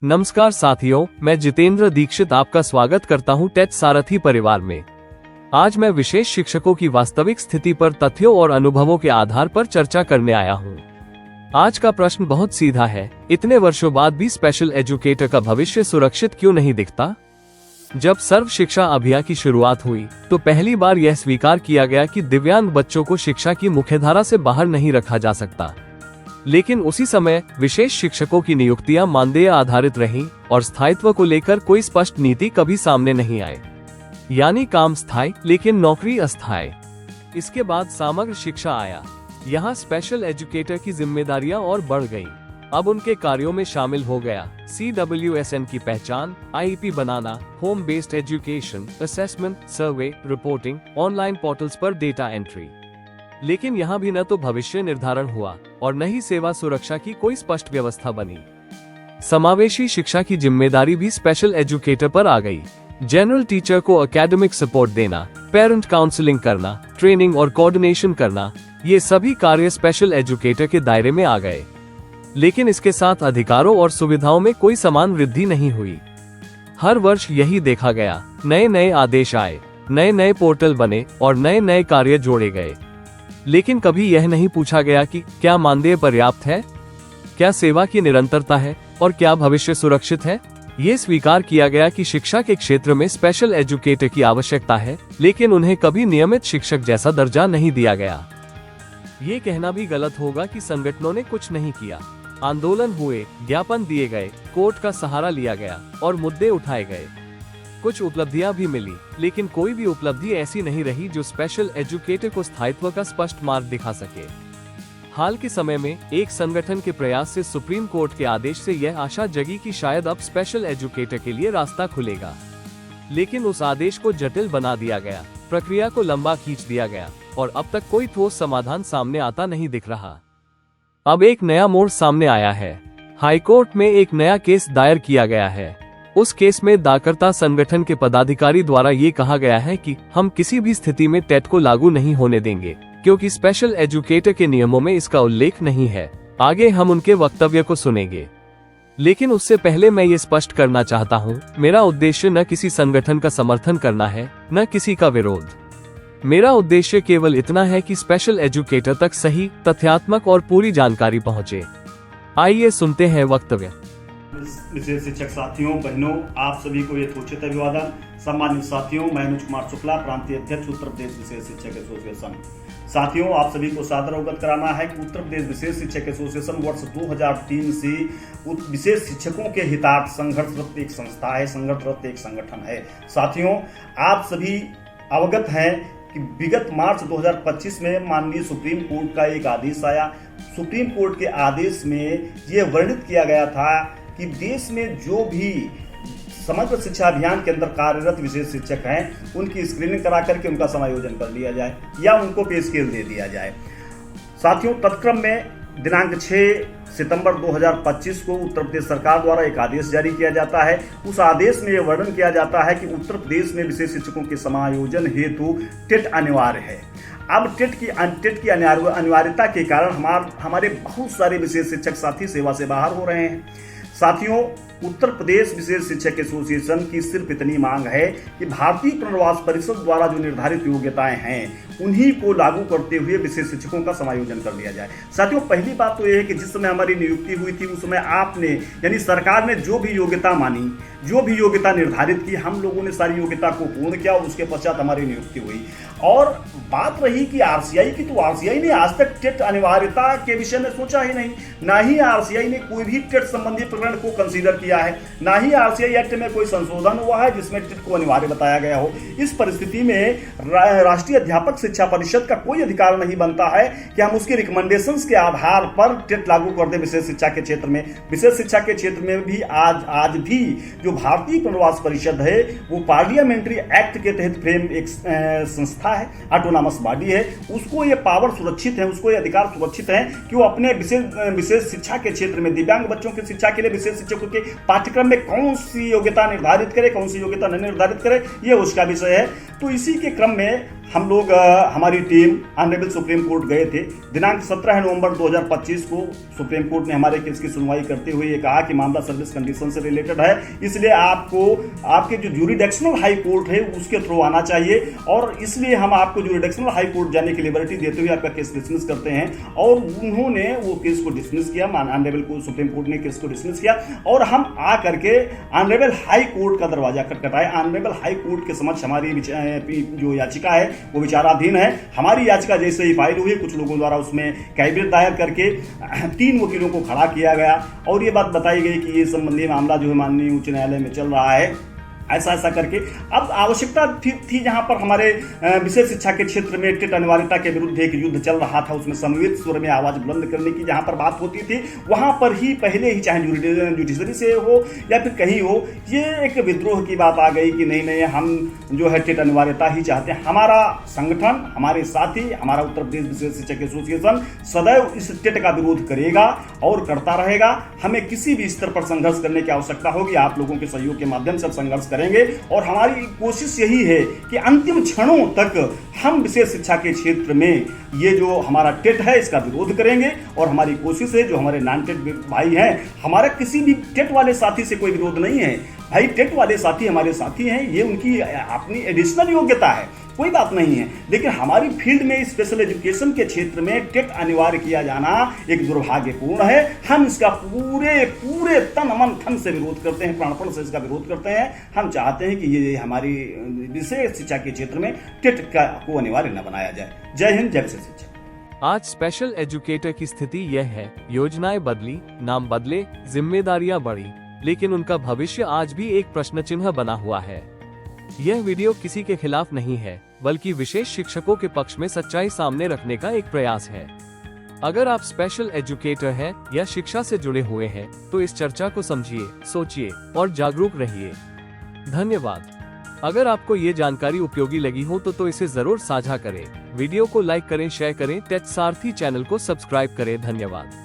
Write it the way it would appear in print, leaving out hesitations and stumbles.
नमस्कार साथियों, मैं जितेंद्र दीक्षित आपका स्वागत करता हूं टेट सारथी परिवार में। आज मैं विशेष शिक्षकों की वास्तविक स्थिति पर तथ्यों और अनुभवों के आधार पर चर्चा करने आया हूं। आज का प्रश्न बहुत सीधा है, इतने वर्षों बाद भी स्पेशल एजुकेटर का भविष्य सुरक्षित क्यों नहीं दिखता? जब सर्व शिक्षा अभियान की शुरुआत हुई तो पहली बार यह स्वीकार किया गया कि दिव्यांग बच्चों को शिक्षा की मुख्यधारा से बाहर नहीं रखा जा सकता। लेकिन उसी समय विशेष शिक्षकों की नियुक्तियां मानदेय आधारित रहीं और स्थायित्व को लेकर कोई स्पष्ट नीति कभी सामने नहीं आई। यानी काम स्थायी लेकिन नौकरी अस्थायी। इसके बाद समग्र शिक्षा आया। यहाँ स्पेशल एजुकेटर की जिम्मेदारियां और बढ़ गईं। अब उनके कार्यों में शामिल हो गया CWSN की पहचान, IEP बनाना, होम बेस्ड एजुकेशन, असेसमेंट, सर्वे, रिपोर्टिंग, ऑनलाइन पोर्टल्स पर डेटा एंट्री। लेकिन यहाँ भी न तो भविष्य निर्धारण हुआ और न ही सेवा सुरक्षा की कोई स्पष्ट व्यवस्था बनी। समावेशी शिक्षा की जिम्मेदारी भी स्पेशल एजुकेटर पर आ गई। जनरल टीचर को एकेडमिक सपोर्ट देना, पेरेंट काउंसलिंग करना, ट्रेनिंग और कोऑर्डिनेशन करना, ये सभी कार्य स्पेशल एजुकेटर के दायरे में आ गए। लेकिन इसके साथ अधिकारों और सुविधाओं में कोई समान वृद्धि नहीं हुई। हर वर्ष यही देखा गया, नए नए आदेश आए, नए नए पोर्टल बने और नए नए कार्य जोड़े गए। लेकिन कभी यह नहीं पूछा गया कि क्या मानदेय पर्याप्त है, क्या सेवा की निरंतरता है और क्या भविष्य सुरक्षित है। ये स्वीकार किया गया कि शिक्षा के क्षेत्र में स्पेशल एजुकेटर की आवश्यकता है, लेकिन उन्हें कभी नियमित शिक्षक जैसा दर्जा नहीं दिया गया। ये कहना भी गलत होगा कि संगठनों ने कुछ नहीं किया। आंदोलन हुए, ज्ञापन दिए गए, कोर्ट का सहारा लिया गया और मुद्दे उठाए गए। कुछ उपलब्धियां भी मिली, लेकिन कोई भी उपलब्धि ऐसी नहीं रही जो स्पेशल एजुकेटर को स्थायित्व का स्पष्ट मार्ग दिखा सके। हाल के समय में एक संगठन के प्रयास से सुप्रीम कोर्ट के आदेश से यह आशा जगी कि शायद अब स्पेशल एजुकेटर के लिए रास्ता खुलेगा। लेकिन उस आदेश को जटिल बना दिया गया, प्रक्रिया को लंबा खींच दिया गया और अब तक कोई ठोस समाधान सामने आता नहीं दिख रहा। अब एक नया मोड़ सामने आया है। हाईकोर्ट में एक नया केस दायर किया गया है। उस केस में दाखलकर्ता संगठन के पदाधिकारी द्वारा ये कहा गया है कि हम किसी भी स्थिति में टेट को लागू नहीं होने देंगे, क्योंकि स्पेशल एजुकेटर के नियमों में इसका उल्लेख नहीं है। आगे हम उनके वक्तव्य को सुनेंगे। लेकिन उससे पहले मैं ये स्पष्ट करना चाहता हूँ, मेरा उद्देश्य न किसी संगठन का समर्थन करना है, न किसी का विरोध। मेरा उद्देश्य केवल इतना है कि स्पेशल एजुकेटर तक सही, तथ्यात्मक और पूरी जानकारी पहुँचे। आइए सुनते हैं वक्तव्य। विशेष शिक्षक साथियों, बहनों, आप सभी को यथोचित अभिवादन। सम्मानित साथियों, मैं अनुज कुमार शुक्ला, प्रांतीय अध्यक्ष उत्तर प्रदेश विशेष शिक्षक एसोसिएशन। साथियों, आप सभी को सादर अवगत कराना है कि उत्तर प्रदेश विशेष शिक्षक एसोसिएशन वर्ष 2003 से विशेष शिक्षकों के हितार्थ संघर्षरत एक संस्था है, संघर्षरत एक संगठन है। साथियों, आप सभी अवगत हैं कि विगत मार्च 2025 में माननीय सुप्रीम कोर्ट का एक आदेश आया। सुप्रीम कोर्ट के आदेश में यह वर्णित किया गया था कि देश में जो भी समग्र शिक्षा अभियान के अंदर कार्यरत विशेष शिक्षक हैं, उनकी स्क्रीनिंग करा करके उनका समायोजन कर लिया जाए या उनको पे स्केल दे दिया जाए। साथियों, तत्क्रम में दिनांक 6 सितंबर 2025 को उत्तर प्रदेश सरकार द्वारा एक आदेश जारी किया जाता है। उस आदेश में यह वर्णन किया जाता है कि उत्तर प्रदेश में विशेष शिक्षकों के समायोजन हेतु टेट अनिवार्य है। अब टेट की अनिवार्यता के कारण हमारे बहुत सारे विशेष शिक्षक साथी सेवा से बाहर हो रहे हैं। साथियों, उत्तर प्रदेश विशेष शिक्षक एसोसिएशन की सिर्फ इतनी मांग है कि भारतीय पुनर्वास परिषद द्वारा जो निर्धारित योग्यताएं हैं, उन्हीं को लागू करते हुए विशेष शिक्षकों का समायोजन कर लिया जाए। साथियों, पहली बात तो यह है कि जिस समय हमारी नियुक्ति हुई थी, उस समय आपने यानी सरकार ने जो भी योग्यता मानी, जो भी योग्यता निर्धारित की, हम लोगों ने सारी योग्यता को पूर्ण किया और उसके पश्चात हमारी नियुक्ति हुई। और बात रही कि आरसीआई की, तो आरसीआई ने आज तक टेट अनिवार्यता के विषय में सोचा ही नहीं। ना ही आरसीआई ने कोई भी टेट संबंधी प्रकरण को कंसीडर किया है, ना ही आरसीआई एक्ट में कोई संशोधन हुआ है जिसमें टेट को अनिवार्य बताया गया हो। इस परिस्थिति में राष्ट्रीय अध्यापक शिक्षा परिषद का कोई अधिकार नहीं बनता है कि हम उसके रिकमेंडेशंस के आधार पर टेट लागू कर दें विशेष शिक्षा के क्षेत्र में। विशेष शिक्षा के क्षेत्र में भी आज भी जो भारतीय पुनर्वास परिषद है, वो पार्लियामेंट्री एक्ट के तहत फ्रेम एक संस्था है, ऑटोनॉमस बॉडी है। उसको ये पावर सुरक्षित है, उसको ये अधिकार सुरक्षित है कि वो अपने विशेष शिक्षा के क्षेत्र में दिव्यांग बच्चों की शिक्षा के लिए विशेष शिक्षकों के पाठ्यक्रम में कौन सी योग्यता निर्धारित करे, कौन सी योग्यता नहीं निर्धारित करे, ये उसका विषय है। तो इसी के क्रम में हम लोग हमारी टीम ऑनरेबल सुप्रीम कोर्ट गए थे। दिनांक 17 नवंबर 2025 को सुप्रीम कोर्ट ने हमारे केस की सुनवाई करते हुए ये कहा कि मामला सर्विस कंडीशन से रिलेटेड है, इसलिए आपको आपके जो ज्यूरिडिक्शनल हाई कोर्ट है उसके थ्रू आना चाहिए, और इसलिए हम आपको ज्यूरिडिक्शनल हाई कोर्ट जाने की लिबर्टी देते हुए आपका केस डिसमिस करते हैं। और उन्होंने वो केस को डिसमिस किया, ऑनरेबल सुप्रीम कोर्ट ने केस को डिसमिस किया, और हम आ करके ऑनरेबल हाई कोर्ट का दरवाजा खटखटाए। ऑनरेबल हाई कोर्ट के समक्ष हमारी जो याचिका है वो विचाराधीन है। हमारी याचिका जैसे ही फाइल हुई, कुछ लोगों द्वारा उसमें कैबिनेट दायर करके 3 वकीलों को खड़ा किया गया, और ये बात बताई गई कि ये संबंधी मामला जो है माननीय उच्च न्यायालय में चल रहा है, ऐसा करके। अब आवश्यकता थी जहां पर हमारे विशेष शिक्षा के क्षेत्र में टेट अनिवार्यता के विरुद्ध एक युद्ध चल रहा था, उसमें समवेत स्वर में आवाज बुलंद करने की जहां पर बात होती थी, वहां पर ही पहले ही चाहे जुडिशरी से हो या फिर कहीं हो, ये एक विद्रोह की बात आ गई कि नहीं हम जो है टेट अनिवार्यता ही चाहते हैं। हमारा संगठन, हमारे साथी, हमारा उत्तर प्रदेश विशेष शिक्षक एसोसिएशन सदैव इस टेट का विरोध करेगा और करता रहेगा। हमें किसी भी स्तर पर संघर्ष करने की आवश्यकता होगी, आप लोगों के सहयोग के माध्यम से संघर्ष करेंगे, और हमारी कोशिश यही है कि अंतिम क्षणों तक हम विशेष शिक्षा के क्षेत्र में ये जो हमारा टेट है इसका विरोध करेंगे। और हमारी कोशिश है, जो हमारे नॉन टेट भाई हैं, हमारा किसी भी टेट वाले साथी से कोई विरोध नहीं है भाई, टेट वाले साथी हमारे साथी हैं, ये उनकी अपनी एडिशनल योग्यता है, कोई बात नहीं है। लेकिन हमारी फील्ड में स्पेशल एजुकेशन के क्षेत्र में टेट अनिवार्य किया जाना एक दुर्भाग्यपूर्ण है। हम इसका पूरे तन मन धन से विरोध करते हैं, प्राणपण से इसका विरोध करते हैं। हम चाहते हैं कि ये हमारी विशेष शिक्षा के क्षेत्र में टेट को अनिवार्य न बनाया जाए। जय हिंद, जय विशेष शिक्षा। आज स्पेशल एजुकेटर की स्थिति यह है, योजनाएं बदली, नाम बदले, जिम्मेदारियां बढ़ी, लेकिन उनका भविष्य आज भी एक प्रश्न चिन्ह बना हुआ है। यह वीडियो किसी के खिलाफ नहीं है, बल्कि विशेष शिक्षकों के पक्ष में सच्चाई सामने रखने का एक प्रयास है। अगर आप स्पेशल एजुकेटर हैं या शिक्षा से जुड़े हुए हैं, तो इस चर्चा को समझिए, सोचिए और जागरूक रहिए। धन्यवाद। अगर आपको ये जानकारी उपयोगी लगी हो तो इसे जरूर साझा करें। वीडियो को लाइक करें, शेयर करें, टेट सारथी चैनल को सब्सक्राइब करें। धन्यवाद।